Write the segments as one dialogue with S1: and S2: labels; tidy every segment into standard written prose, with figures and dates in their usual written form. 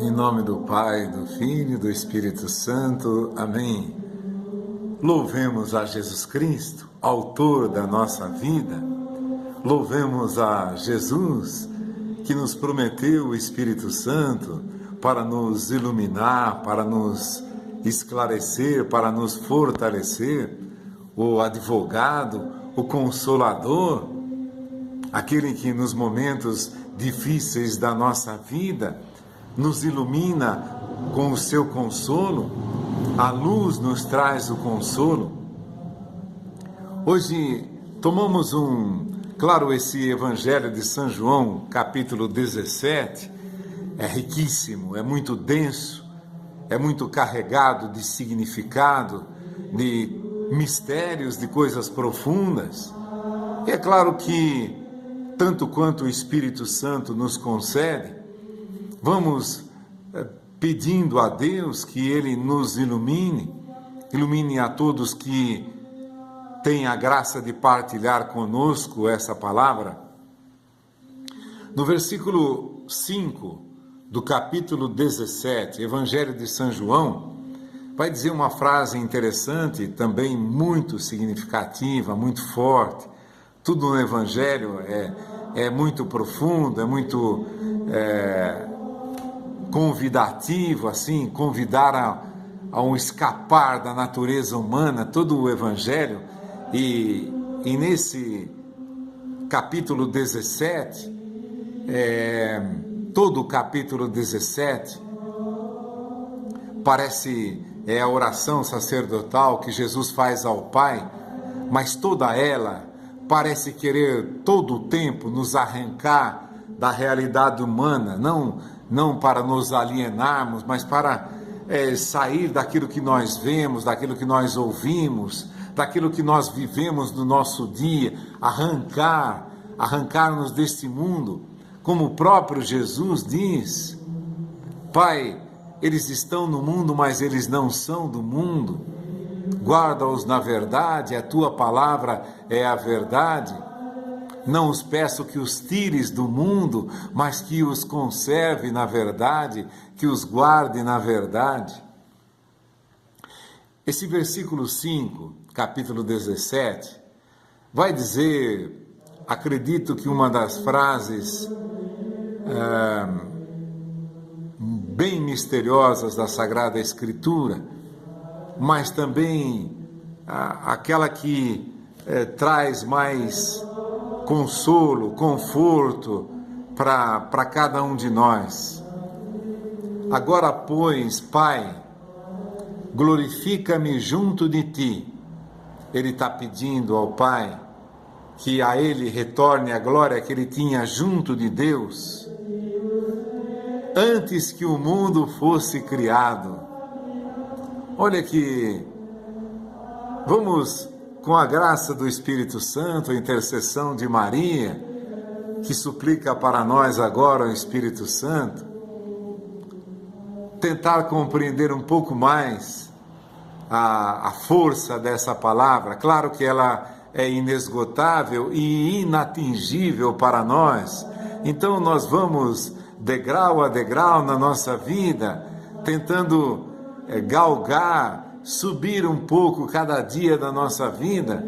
S1: Em nome do Pai, do Filho e do Espírito Santo. Amém. Louvemos a Jesus Cristo, autor da nossa vida. Louvemos a Jesus, que nos prometeu o Espírito Santo para nos iluminar, para nos esclarecer, para nos fortalecer. O advogado, o consolador, aquele que nos momentos difíceis da nossa vida nos ilumina com o seu consolo, a luz nos traz o consolo. Hoje tomamos esse Evangelho de São João, capítulo 17, é riquíssimo, é muito denso, é muito carregado de significado, de mistérios, de coisas profundas. E é claro que, tanto quanto o Espírito Santo nos concede, vamos pedindo a Deus que Ele nos ilumine a todos que têm a graça de partilhar conosco essa palavra. No versículo 5 do capítulo 17, Evangelho de São João, vai dizer uma frase interessante, também muito significativa, muito forte. Tudo no Evangelho é muito profundo, é muito convidativo, assim, convidar a um escapar da natureza humana, todo o Evangelho. E nesse capítulo 17, todo o capítulo 17, parece a oração sacerdotal que Jesus faz ao Pai, mas toda ela parece querer todo o tempo nos arrancar da realidade humana, não para nos alienarmos, mas para sair daquilo que nós vemos, daquilo que nós ouvimos, daquilo que nós vivemos no nosso dia, arrancar-nos deste mundo, como o próprio Jesus diz: Pai, eles estão no mundo, mas eles não são do mundo. Guarda-os na verdade, a tua palavra é a verdade. Não os peço que os tires do mundo, mas que os conserve na verdade, que os guarde na verdade. Esse versículo 5, capítulo 17, vai dizer, acredito que uma das frases bem misteriosas da Sagrada Escritura, mas também aquela que traz mais consolo, conforto para cada um de nós. Agora, pois, Pai, glorifica-me junto de ti. Ele está pedindo ao Pai que a ele retorne a glória que ele tinha junto de Deus, antes que o mundo fosse criado. Olha que vamos, com a graça do Espírito Santo, a intercessão de Maria, que suplica para nós agora o Espírito Santo, tentar compreender um pouco mais a força dessa palavra. Claro que ela é inesgotável e inatingível para nós, então nós vamos degrau a degrau na nossa vida, tentando galgar, subir um pouco cada dia da nossa vida.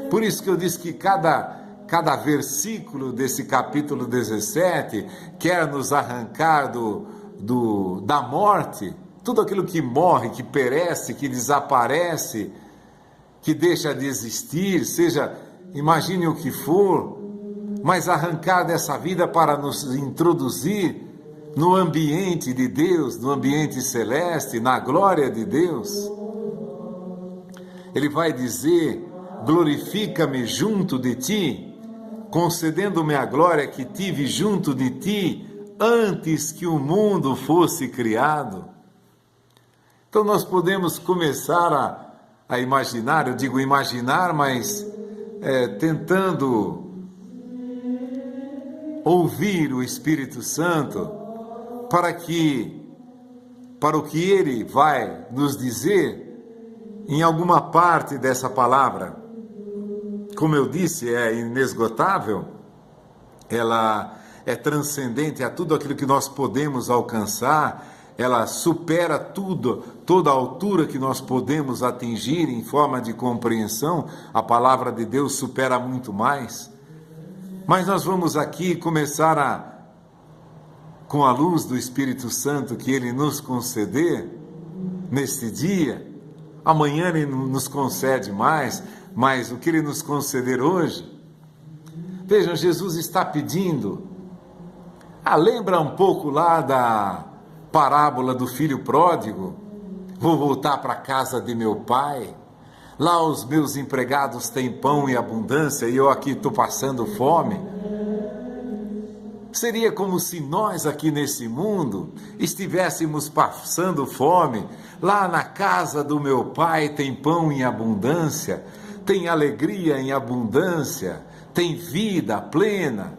S1: Por isso que eu disse que cada versículo desse capítulo 17 quer nos arrancar da morte, tudo aquilo que morre, que perece, que desaparece, que deixa de existir, seja, imagine o que for, mas arrancar dessa vida para nos introduzir no ambiente de Deus, no ambiente celeste, na glória de Deus. Ele vai dizer: glorifica-me junto de ti, concedendo-me a glória que tive junto de ti antes que o mundo fosse criado. Então nós podemos começar a imaginar, eu digo imaginar, mas tentando ouvir o Espírito Santo para o que ele vai nos dizer em alguma parte dessa palavra. Como eu disse, é inesgotável, ela é transcendente a tudo aquilo que nós podemos alcançar, ela supera tudo, toda a altura que nós podemos atingir em forma de compreensão, a palavra de Deus supera muito mais. Mas nós vamos aqui começar com a luz do Espírito Santo que Ele nos conceder neste dia. Amanhã Ele nos concede mais, mas o que Ele nos conceder hoje, vejam, Jesus está pedindo, lembra um pouco lá da parábola do filho pródigo, vou voltar para a casa de meu pai, lá os meus empregados têm pão em abundância e eu aqui estou passando fome. Seria como se nós aqui nesse mundo estivéssemos passando fome, lá na casa do meu pai tem pão em abundância, tem alegria em abundância, tem vida plena,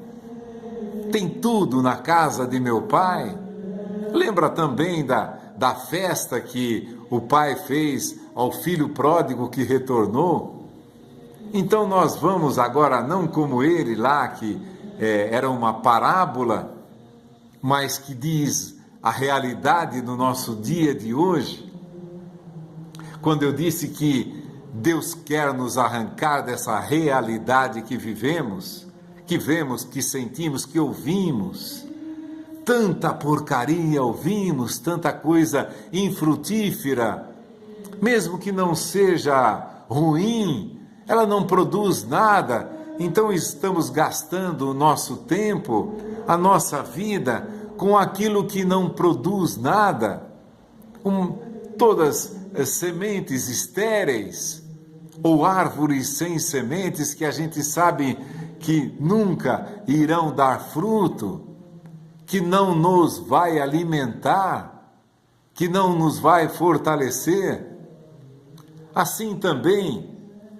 S1: tem tudo na casa de meu pai. Lembra também da festa que o pai fez ao filho pródigo que retornou? Então nós vamos agora, não como ele lá, que era uma parábola, mas que diz a realidade do nosso dia de hoje. Quando eu disse que Deus quer nos arrancar dessa realidade que vivemos, que vemos, que sentimos, que ouvimos, tanta porcaria ouvimos, tanta coisa infrutífera, mesmo que não seja ruim, ela não produz nada, então estamos gastando o nosso tempo, a nossa vida, com aquilo que não produz nada, todas sementes estéreis, ou árvores sem sementes que a gente sabe que nunca irão dar fruto, que não nos vai alimentar, que não nos vai fortalecer. Assim também,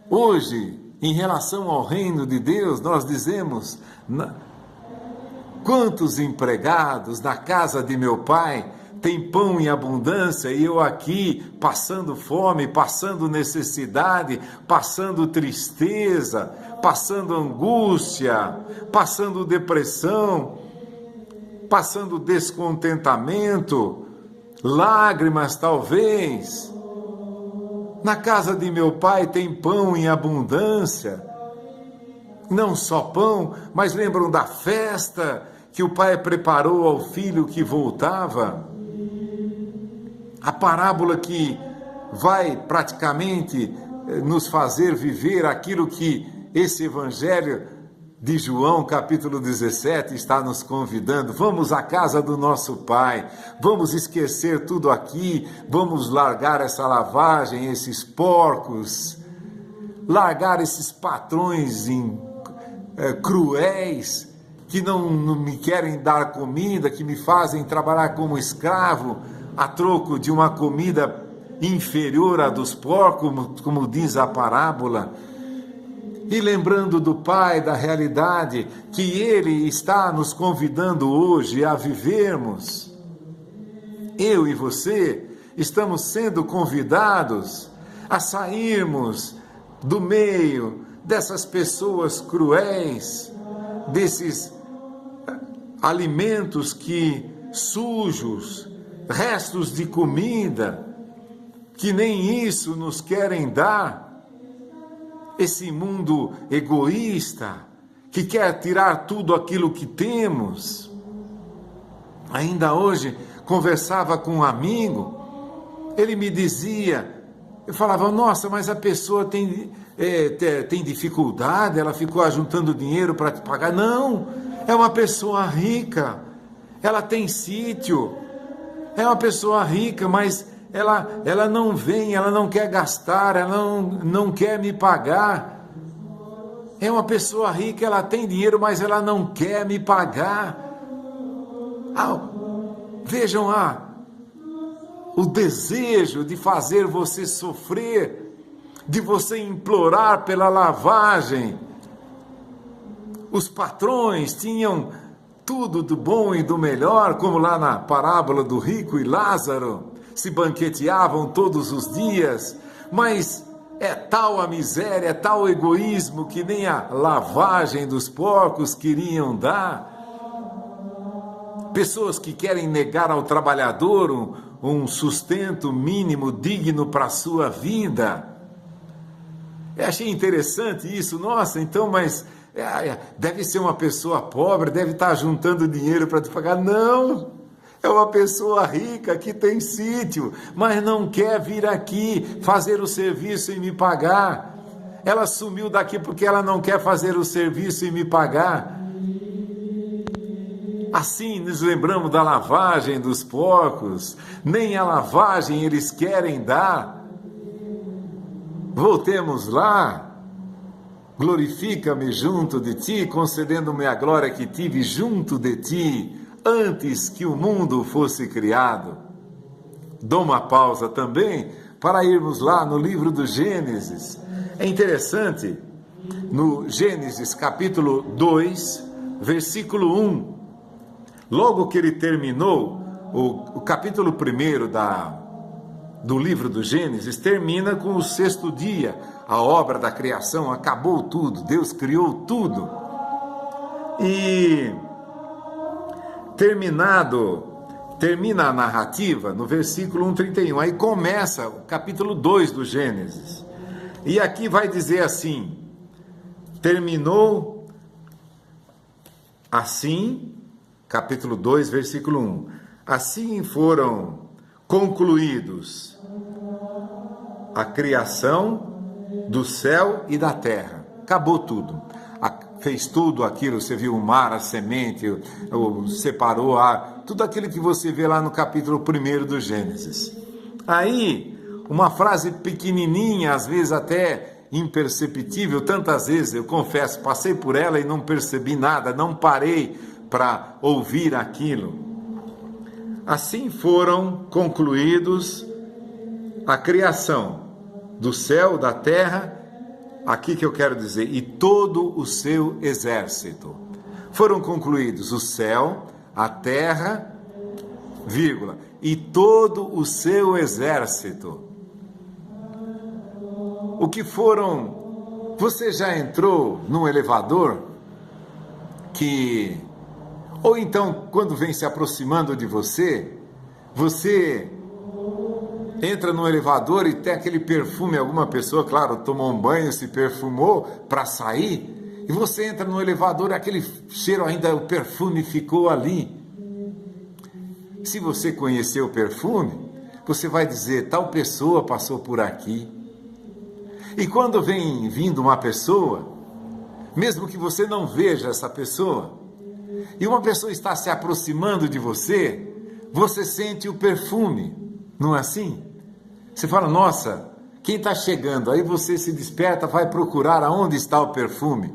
S1: hoje, em relação ao reino de Deus, nós dizemos, quantos empregados na casa de meu pai tem pão em abundância e eu aqui passando fome, passando necessidade, passando tristeza, passando angústia, passando depressão, passando descontentamento, lágrimas talvez. Na casa de meu pai tem pão em abundância, não só pão, mas lembram da festa que o pai preparou ao filho que voltava? A parábola que vai praticamente nos fazer viver aquilo que esse evangelho de João, capítulo 17, está nos convidando. Vamos à casa do nosso Pai, vamos esquecer tudo aqui, vamos largar essa lavagem, esses porcos, largar esses patrões cruéis, que não me querem dar comida, que me fazem trabalhar como escravo, a troco de uma comida inferior à dos porcos, como diz a parábola. E lembrando do Pai, da realidade que Ele está nos convidando hoje a vivermos. Eu e você estamos sendo convidados a sairmos do meio dessas pessoas cruéis, desses alimentos que sujos, restos de comida, que nem isso nos querem dar. Esse mundo egoísta, que quer tirar tudo aquilo que temos. Ainda hoje, conversava com um amigo, ele me dizia, eu falava, nossa, mas a pessoa tem dificuldade, ela ficou ajuntando dinheiro para te pagar. Não, é uma pessoa rica, ela tem sítio, é uma pessoa rica, mas ela não vem, ela não quer gastar, ela não quer me pagar. É uma pessoa rica, ela tem dinheiro, mas ela não quer me pagar. Vejam o desejo de fazer você sofrer, de você implorar pela lavagem. Os patrões tinham tudo do bom e do melhor, como lá na parábola do rico e Lázaro, se banqueteavam todos os dias, mas é tal a miséria, é tal o egoísmo que nem a lavagem dos porcos queriam dar. pessoas que querem negar ao trabalhador um sustento mínimo digno para a sua vida. Eu achei interessante isso. Nossa, então, mas deve ser uma pessoa pobre, deve estar juntando dinheiro para te pagar. Não, é uma pessoa rica que tem sítio, mas não quer vir aqui fazer o serviço e me pagar. Ela sumiu daqui porque ela não quer fazer o serviço e me pagar. Assim nos lembramos da lavagem dos porcos, nem a lavagem eles querem dar. Voltemos lá. Glorifica-me junto de ti, concedendo-me a glória que tive junto de ti, antes que o mundo fosse criado. Dou uma pausa também para irmos lá no livro do Gênesis. É interessante, no Gênesis capítulo 2, versículo 1, logo que ele terminou, o capítulo 1 do livro do Gênesis termina com o sexto dia, a obra da criação, acabou tudo, Deus criou tudo. E termina a narrativa no versículo 1:31, aí começa o capítulo 2 do Gênesis. E aqui vai dizer assim: terminou assim, capítulo 2, versículo 1. Assim foram concluídos a criação do céu e da terra. Acabou tudo. Fez tudo aquilo, você viu o mar, a semente, separou tudo aquilo que você vê lá no capítulo 1 do Gênesis. Aí, uma frase pequenininha, às vezes até imperceptível, tantas vezes, eu confesso, passei por ela e não percebi nada, não parei para ouvir aquilo. Assim foram concluídos a criação do céu, da terra, aqui que eu quero dizer, e todo o seu exército. Foram concluídos o céu, a terra, vírgula, e todo o seu exército. O que foram... Você já entrou num elevador que... Ou então, quando vem se aproximando de você, você entra no elevador e tem aquele perfume, alguma pessoa, claro, tomou um banho, se perfumou para sair, e você entra no elevador e aquele cheiro ainda, o perfume ficou ali. Se você conhecer o perfume, você vai dizer, tal pessoa passou por aqui. E quando vem vindo uma pessoa, mesmo que você não veja essa pessoa, e uma pessoa está se aproximando de você, você sente o perfume, não é assim? Você fala, nossa, quem está chegando? Aí você se desperta, vai procurar aonde está o perfume.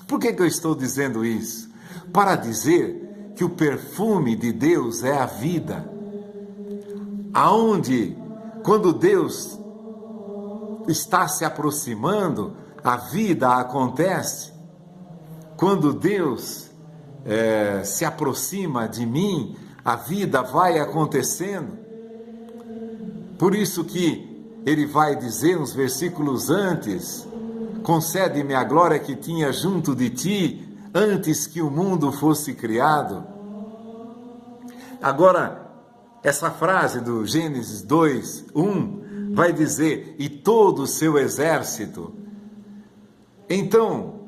S1: Por que eu estou dizendo isso? Para dizer que o perfume de Deus é a vida. Aonde, quando Deus está se aproximando, a vida acontece. Quando Deus se aproxima de mim, a vida vai acontecendo. Por isso que ele vai dizer uns versículos antes, concede-me a glória que tinha junto de ti, antes que o mundo fosse criado. Agora, essa frase do Gênesis 2, 1, vai dizer, e todo o seu exército. Então,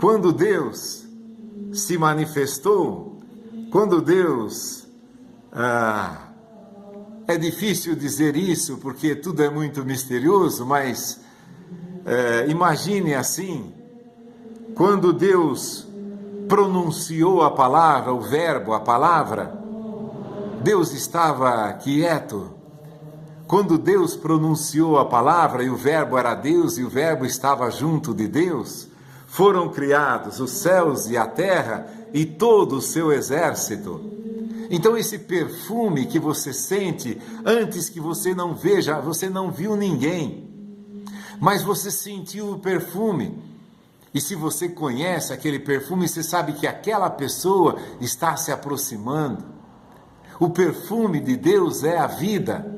S1: quando Deus se manifestou, quando Deus... é difícil dizer isso, porque tudo é muito misterioso, mas imagine assim, quando Deus pronunciou a palavra, o verbo, a palavra, Deus estava quieto. Quando Deus pronunciou a palavra, e o verbo era Deus, e o verbo estava junto de Deus, foram criados os céus e a terra e todo o seu exército. Então esse perfume que você sente, antes que você não veja, você não viu ninguém, mas você sentiu o perfume. E se você conhece aquele perfume, você sabe que aquela pessoa está se aproximando. O perfume de Deus é a vida.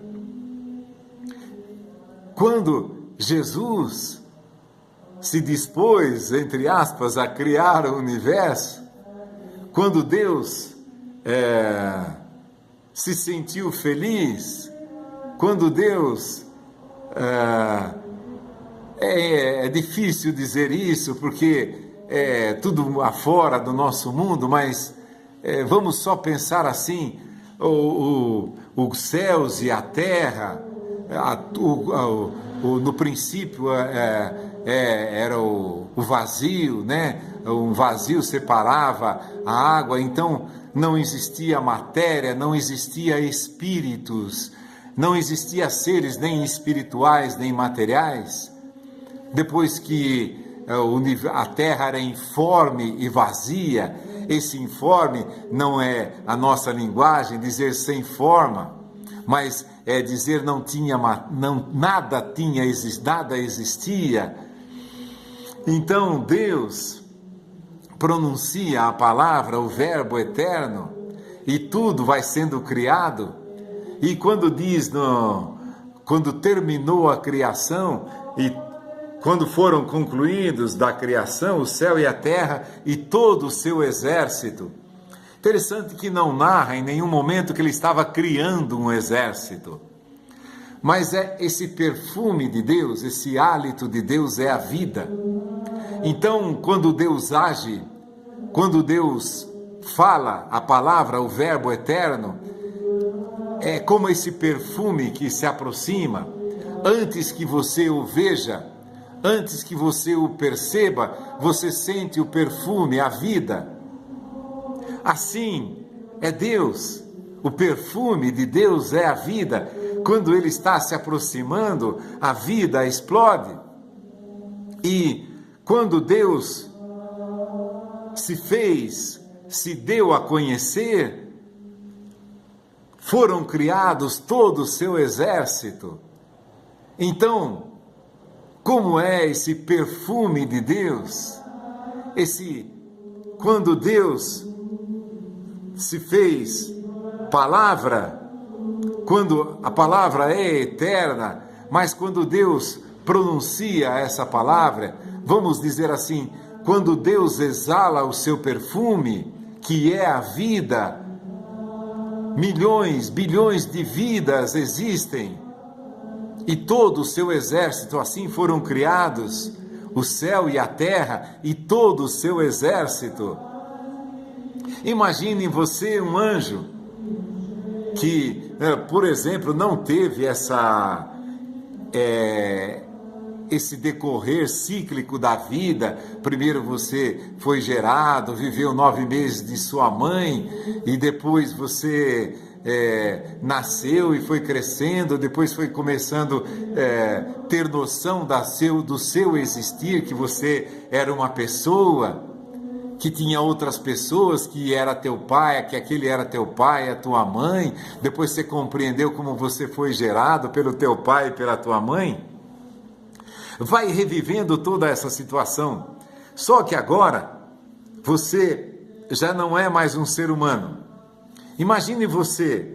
S1: Quando Jesus se dispôs, entre aspas, a criar o universo, quando Deus se sentiu feliz quando Deus... É difícil dizer isso, porque é tudo afora do nosso mundo, mas vamos só pensar assim, os céus e a terra, no princípio era o vazio, né? Um vazio separava a água, então não existia matéria, não existia espíritos, não existia seres nem espirituais nem materiais. Depois que a terra era informe e vazia, esse informe não é a nossa linguagem, dizer sem forma, mas é dizer nada existia. Então Deus pronuncia a palavra, o verbo eterno, e tudo vai sendo criado. E quando quando terminou a criação e quando foram concluídos da criação, o céu e a terra e todo o seu exército. Interessante que não narra em nenhum momento que ele estava criando um exército. Mas esse perfume de Deus, esse hálito de Deus é a vida. Então, quando Deus age, quando Deus fala a palavra, o verbo eterno, é como esse perfume que se aproxima, antes que você o veja, antes que você o perceba, você sente o perfume, a vida. Assim é Deus. O perfume de Deus é a vida. Quando Ele está se aproximando, a vida explode. E quando Deus se deu a conhecer, foram criados todo o seu exército. Então, como é esse perfume de Deus? Quando Deus se fez palavra, quando a palavra é eterna, mas quando Deus pronuncia essa palavra, vamos dizer assim, quando Deus exala o seu perfume, que é a vida, milhões, bilhões de vidas existem, e todo o seu exército assim foram criados, o céu e a terra e todo o seu exército. Imagine você um anjo que, por exemplo, não teve esse decorrer cíclico da vida. Primeiro você foi gerado, viveu 9 meses de sua mãe, e depois você nasceu e foi crescendo, depois foi começando a ter noção do seu existir, que você era uma pessoa, que tinha outras pessoas, que era teu pai, que aquele era teu pai, a tua mãe. Depois você compreendeu como você foi gerado pelo teu pai e pela tua mãe. Vai revivendo toda essa situação. Só que agora você já não é mais um ser humano. Imagine você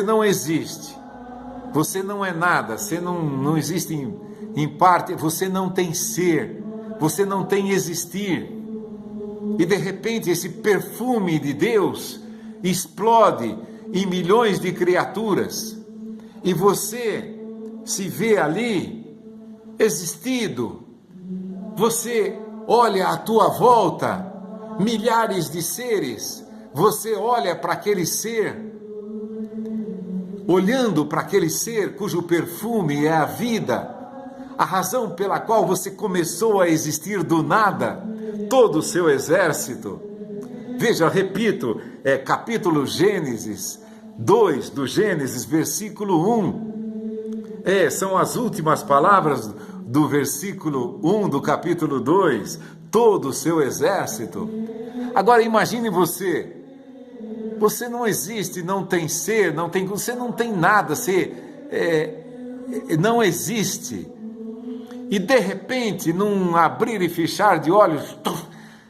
S1: não existe, você não é nada, você não existe em parte, você não tem ser, você não tem existir. E de repente esse perfume de Deus explode em milhões de criaturas, e você se vê ali existido. Você olha à tua volta, milhares de seres. Você olha para aquele ser, olhando para aquele ser cujo perfume é a vida, a razão pela qual você começou a existir do nada, todo o seu exército. Veja, repito, capítulo Gênesis 2, do Gênesis, versículo 1. São as últimas palavras do versículo 1 do capítulo 2, todo o seu exército. Agora imagine você não existe, não tem ser, você não tem nada, você não existe. E de repente, num abrir e fechar de olhos,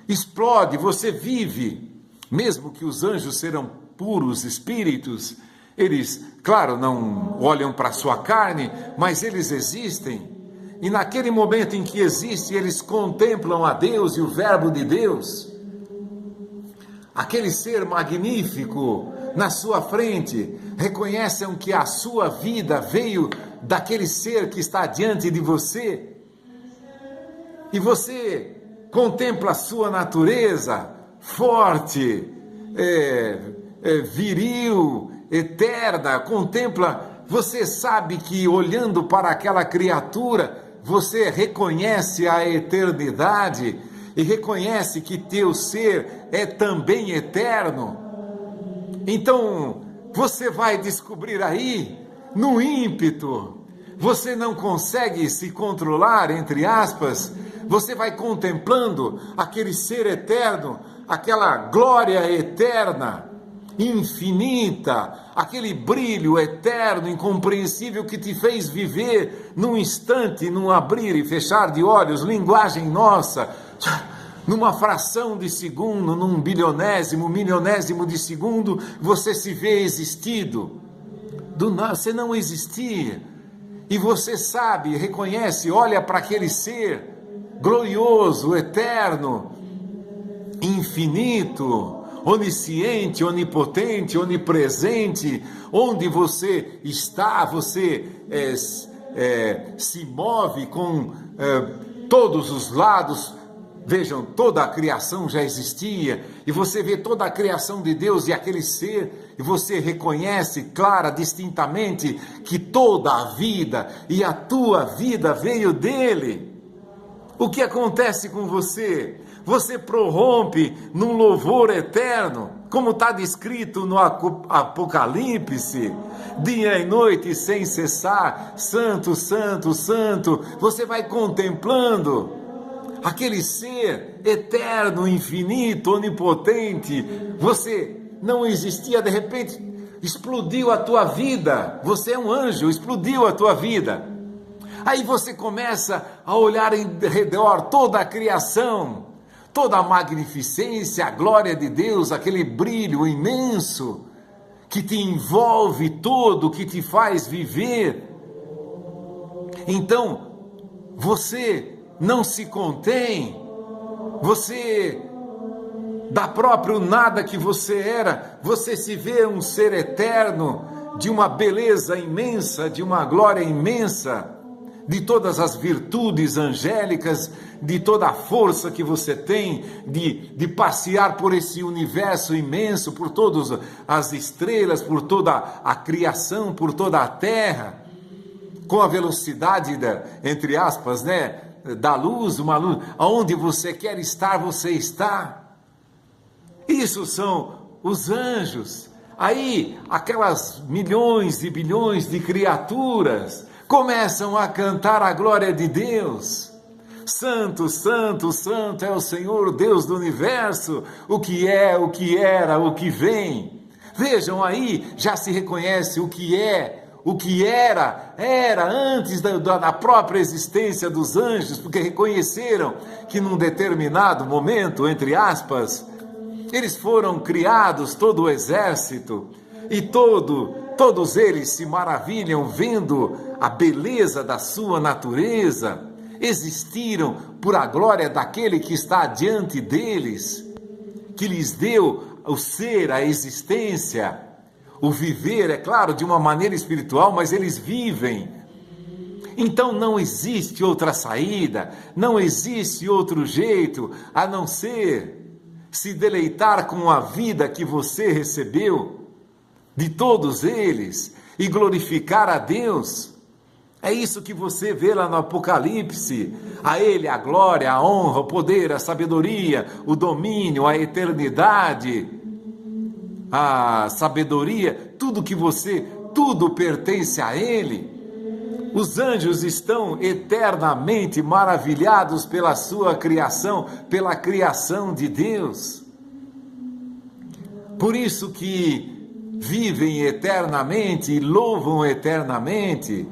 S1: explode, você vive. Mesmo que os anjos serão puros espíritos, eles, claro, não olham para a sua carne, mas eles existem. E naquele momento em que existem, eles contemplam a Deus e o verbo de Deus. aquele ser magnífico na sua frente, reconhecem que a sua vida veio daquele ser que está diante de você, e você contempla a sua natureza forte, viril, eterna, contempla, você sabe que olhando para aquela criatura, você reconhece a eternidade e reconhece que teu ser é também eterno. Então, você vai descobrir aí, no ímpeto, você não consegue se controlar, entre aspas, você vai contemplando aquele ser eterno, aquela glória eterna, infinita, aquele brilho eterno, incompreensível que te fez viver num instante, num abrir e fechar de olhos, linguagem nossa, numa fração de segundo, num bilionésimo, milionésimo de segundo, você se vê existido. Você não existia. E você sabe, reconhece, olha para aquele ser glorioso, eterno, infinito, onisciente, onipotente, onipresente, onde você está, você se move com todos os lados. Vejam, toda a criação já existia, e você vê toda a criação de Deus e aquele ser, e você reconhece clara, distintamente, que toda a vida e a tua vida veio dele. O que acontece com você? Você prorrompe num louvor eterno, como está descrito no Apocalipse, dia e noite sem cessar, santo, santo, santo, você vai contemplando aquele ser eterno, infinito, onipotente. Você não existia, de repente explodiu a tua vida, você é um anjo, explodiu a tua vida. Aí você começa a olhar em redor toda a criação, toda a magnificência, a glória de Deus, aquele brilho imenso que te envolve todo, que te faz viver. Então, você não se contém, você, da próprio nada que você era, você se vê um ser eterno, de uma beleza imensa, de uma glória imensa, de todas as virtudes angélicas, de toda a força que você tem, de passear por esse universo imenso, por todas as estrelas, por toda a criação, por toda a terra, com a velocidade entre aspas, da luz, uma luz, aonde você quer estar, você está. Isso são os anjos. Aí, aquelas milhões e bilhões de criaturas começam a cantar a glória de Deus. Santo, santo, santo é o Senhor, Deus do universo, o que é, o que era, o que vem. Vejam aí, já se reconhece o que é, o que era antes da própria existência dos anjos, porque reconheceram que num determinado momento, entre aspas, eles foram criados, todo o exército, e todos eles se maravilham vendo a beleza da sua natureza, existiram por a glória daquele que está diante deles, que lhes deu o ser, a existência, o viver, é claro, de uma maneira espiritual, mas eles vivem. Então não existe outra saída, não existe outro jeito, a não ser se deleitar com a vida que você recebeu, de todos eles, e glorificar a Deus. É isso que você vê lá no Apocalipse, a Ele a glória, a honra, o poder, a sabedoria, o domínio, a eternidade, a sabedoria, tudo pertence a Ele. Os anjos estão eternamente maravilhados pela sua criação, pela criação de Deus. Por isso que vivem eternamente e louvam eternamente.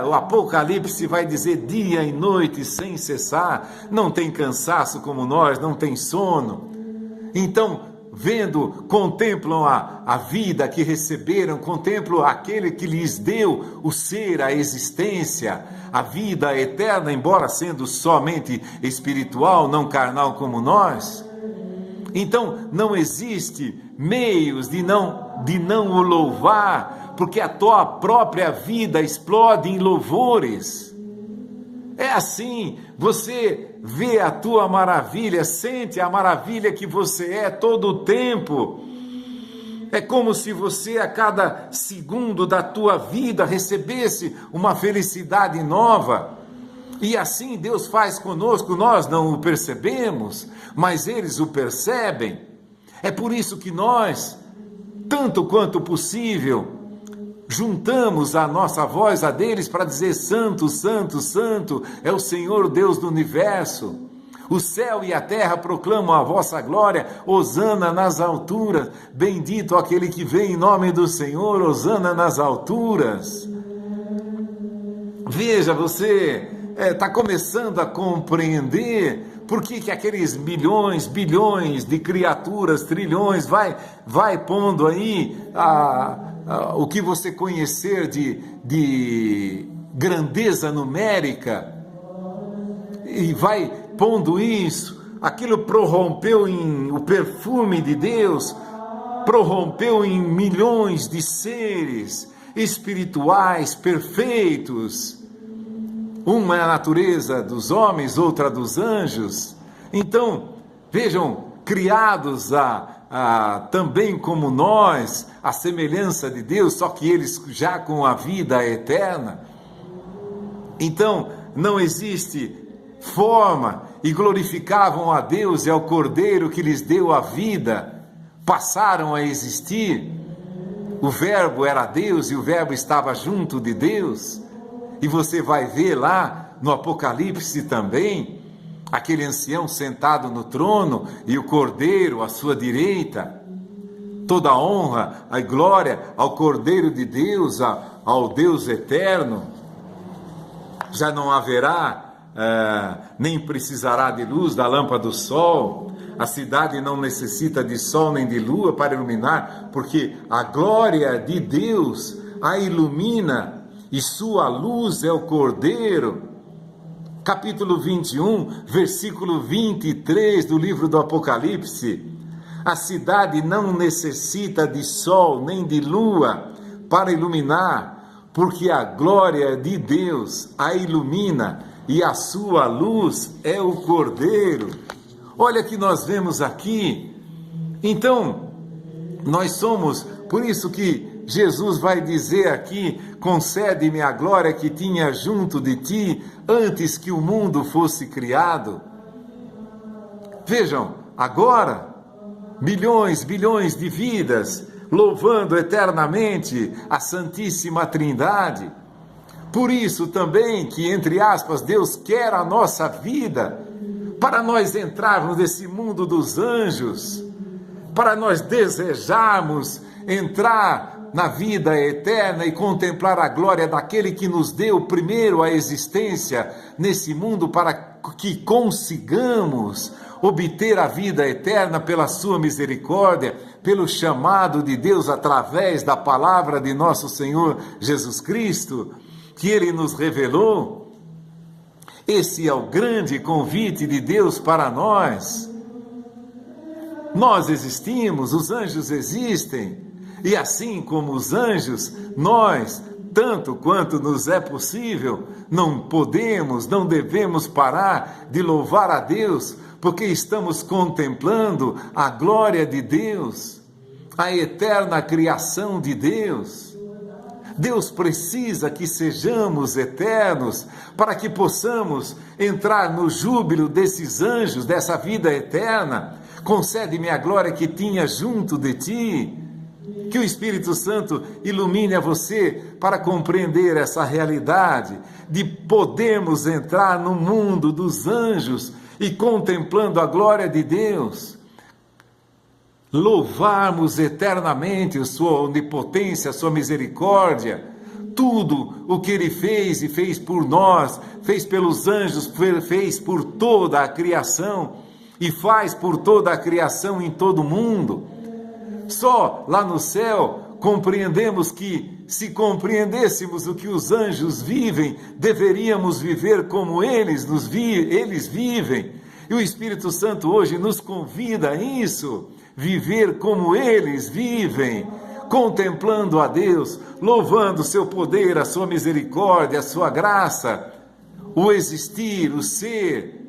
S1: O Apocalipse vai dizer dia e noite sem cessar, não tem cansaço como nós, não tem sono. Então, contemplam a vida que receberam, contemplam aquele que lhes deu o ser, a existência, a vida eterna, embora sendo somente espiritual, não carnal como nós. Então, não existe meios de não o louvar, porque a tua própria vida explode em louvores. É assim, você vê a tua maravilha, sente a maravilha que você é todo o tempo. É como se você a cada segundo da tua vida recebesse uma felicidade nova. E assim Deus faz conosco, nós não o percebemos, mas eles o percebem. É por isso que nós, tanto quanto possível, juntamos a nossa voz a deles para dizer: Santo, Santo, Santo é o Senhor Deus do universo. O céu e a terra proclamam a vossa glória, hosana nas alturas, bendito aquele que vem em nome do Senhor, hosana nas alturas. Veja, você está começando a compreender por que aqueles milhões, bilhões de criaturas, trilhões, vai pondo aí o que você conhecer de grandeza numérica, e vai pondo isso, aquilo prorrompeu em o perfume de Deus, prorrompeu em milhões de seres espirituais perfeitos. Uma é a natureza dos homens, outra dos anjos. Então, vejam, criados também como nós, a semelhança de Deus, só que eles já com a vida eterna. Então, não existe forma, e glorificavam a Deus e ao Cordeiro que lhes deu a vida, passaram a existir. O Verbo era Deus e o Verbo estava junto de Deus. E você vai ver lá no Apocalipse também, aquele ancião sentado no trono e o Cordeiro à sua direita. Toda a honra e glória ao Cordeiro de Deus, ao Deus eterno. Já não haverá, nem precisará de luz da lâmpada do sol. A cidade não necessita de sol nem de lua para iluminar, porque a glória de Deus a ilumina, e sua luz é o Cordeiro. Capítulo 21, versículo 23 do livro do Apocalipse. A cidade não necessita de sol nem de lua para iluminar, porque a glória de Deus a ilumina e a sua luz é o Cordeiro. Olha que nós vemos aqui. Então, nós somos, por isso que Jesus vai dizer aqui: concede-me a glória que tinha junto de ti antes que o mundo fosse criado. Vejam, agora, bilhões de vidas louvando eternamente a Santíssima Trindade. Por isso também que, entre aspas, Deus quer a nossa vida, para nós entrarmos nesse mundo dos anjos, para nós desejarmos entrar na vida eterna e contemplar a glória daquele que nos deu primeiro a existência nesse mundo, para que consigamos obter a vida eterna pela sua misericórdia, pelo chamado de Deus através da palavra de nosso Senhor Jesus Cristo, que Ele nos revelou. Esse é o grande convite de Deus para nós. Nós existimos, os anjos existem, e assim como os anjos, nós, tanto quanto nos é possível, não podemos, não devemos parar de louvar a Deus, porque estamos contemplando a glória de Deus, a eterna criação de Deus. Deus precisa que sejamos eternos para que possamos entrar no júbilo desses anjos, dessa vida eterna. Concede-me a glória que tinha junto de ti. Que o Espírito Santo ilumine a você para compreender essa realidade de podermos entrar no mundo dos anjos e, contemplando a glória de Deus, louvarmos eternamente a sua onipotência, a sua misericórdia, tudo o que Ele fez e fez por nós, fez pelos anjos, fez por toda a criação e faz por toda a criação em todo o mundo. Só lá no céu compreendemos que, se compreendêssemos o que os anjos vivem, deveríamos viver como eles vivem. E o Espírito Santo hoje nos convida a isso, viver como eles vivem, contemplando a Deus, louvando o seu poder, a sua misericórdia, a sua graça, o existir, o ser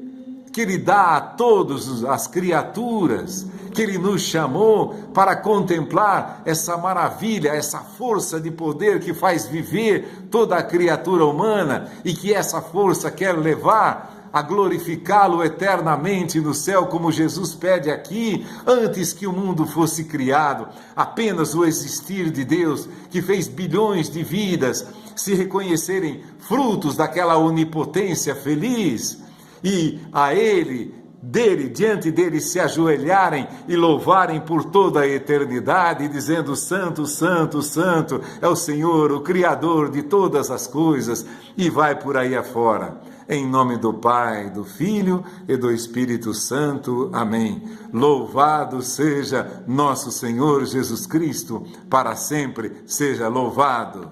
S1: que Ele dá a todas as criaturas, que Ele nos chamou para contemplar essa maravilha, essa força de poder que faz viver toda a criatura humana e que essa força quer levar a glorificá-lo eternamente no céu, como Jesus pede aqui, antes que o mundo fosse criado. Apenas o existir de Deus, que fez bilhões de vidas se reconhecerem frutos daquela onipotência feliz, e a Ele, diante dele se ajoelharem e louvarem por toda a eternidade, dizendo: Santo, Santo, Santo é o Senhor, o Criador de todas as coisas, e vai por aí afora. Em nome do Pai, do Filho e do Espírito Santo. Amém. Louvado seja nosso Senhor Jesus Cristo, para sempre seja louvado.